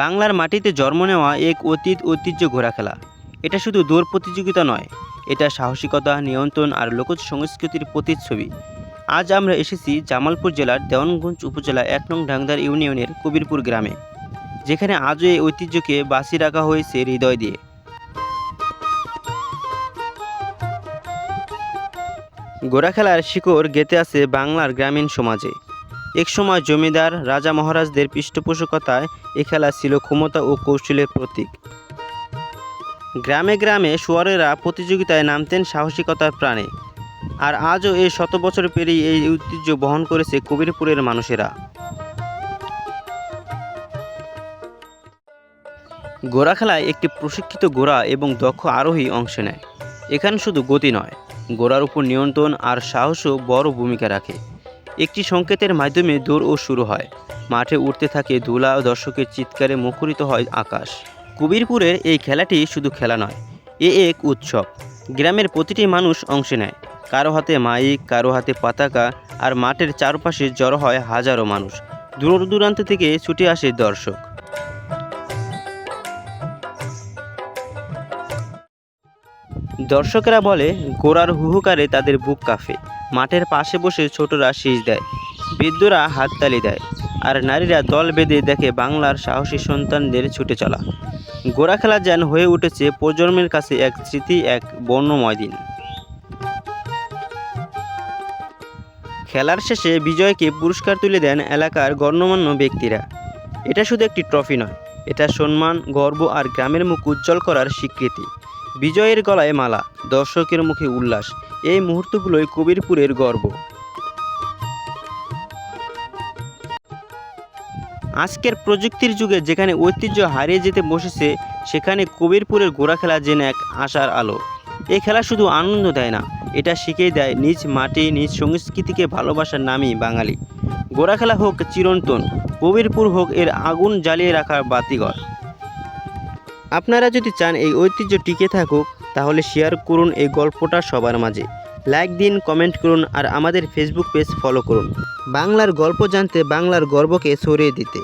বাংলার মাটিতে জন্ম নেওয়া এক ঐতিহ্য ঘোড়া খেলা। এটা শুধু দৌড় প্রতিযোগিতা নয়, এটা সাহসিকতা, নিয়ন্ত্রণ আর লোক সংস্কৃতির প্রতিচ্ছবি। আজ আমরা এসেছি জামালপুর জেলার দেওয়ানগঞ্জ উপজেলা ১ নং ঢাংদার ইউনিয়নের কবিরপুর গ্রামে, যেখানে আজও এই ঐতিহ্যকে বাঁচিয়ে রাখা হয়েছে হৃদয় দিয়ে। ঘোড়া খেলার শিকড় গেঁথে আছে বাংলার গ্রামীণ সমাজে। একসময় জমিদার রাজা মহারাজদের পৃষ্ঠপোষকতায় এ খেলা ছিল ক্ষমতা ও কৌশলের প্রতীক। গ্রামে গ্রামে সুয়ারেরা প্রতিযোগিতায় নামতেন সাহসিকতার প্রাণে। আর আজও এই 100 বছর পেরিয়ে এই ঐতিহ্য বহন করেছে কবিরপুরের মানুষেরা। ঘোড়া খেলায় একটি প্রশিক্ষিত ঘোড়া এবং দক্ষ আরোহী অংশ নেয়। এখানে শুধু গতি নয়, ঘোড়ার উপর নিয়ন্ত্রণ আর সাহসও বড় ভূমিকা রাখে। একটি সংকেতের মাধ্যমে দৌড়ও শুরু হয়, মাঠে উঠতে থাকে ধুলা, দর্শকের চিৎকারে মুখরিত হয় আকাশ। কবিরপুরের এই খেলাটি শুধু খেলা নয়, এক উৎসব। গ্রামের প্রতিটি মানুষ অংশ নেয়, কারো হাতে মাইক, কারো হাতে পতাকা, আর মাঠের চারপাশে জড়ো হয় হাজারো মানুষ। দূর দূরান্ত থেকে ছুটে আসে দর্শক। দর্শকেরা বলে, ঘোড়ার হুহুকারে তাদের বুক কাঁপে। মাঠের পাশে বসে ছোটরা শীষ দেয়, বৃদ্ধরা হাততালি দেয়, আর নারীরা দল বেঁধে দেখে বাংলার সাহসী সন্তানদের ছুটে চলা। ঘোড়া খেলা যেন হয়ে উঠেছে প্রজন্মের কাছে এক স্মৃতি, এক বর্ণময় দিন। খেলার শেষে বিজয়কে পুরস্কার তুলে দেন এলাকার গণ্যমান্য ব্যক্তিরা। এটা শুধু একটি ট্রফি নয়, এটা সম্মান, গর্ব আর গ্রামের মুখ উজ্জ্বল করার স্বীকৃতি। বিজয়ের গলায় মালা, দর্শকের মুখে উল্লাস, এই মুহূর্তগুলোই কবিরপুরের গর্ব। আজকের প্রযুক্তির যুগে যেখানে ঐতিহ্য হারিয়ে যেতে বসেছে, সেখানে কবিরপুরের ঘোড়া খেলা যেন এক আশার আলো। এই খেলা শুধু আনন্দ দেয় না, এটা শিখিয়ে দেয় নিজ মাটি, নিজ সংস্কৃতিকে ভালোবাসার নামই বাঙালি। ঘোড়া খেলা হোক চিরন্তন, কবিরপুর হোক এর আগুন জ্বালিয়ে রাখার বাতিঘর। আপনারা যদি চান এই ঐতিহ্য টিকে থাকুক, তাহলে শেয়ার করুন এই গল্পটা সবার মাঝে। লাইক দিন, কমেন্ট করুন, আর আমাদের ফেসবুক পেজ ফলো করুন। বাংলার গল্প জানতে, বাংলার গর্বকে ছড়িয়ে দিতে।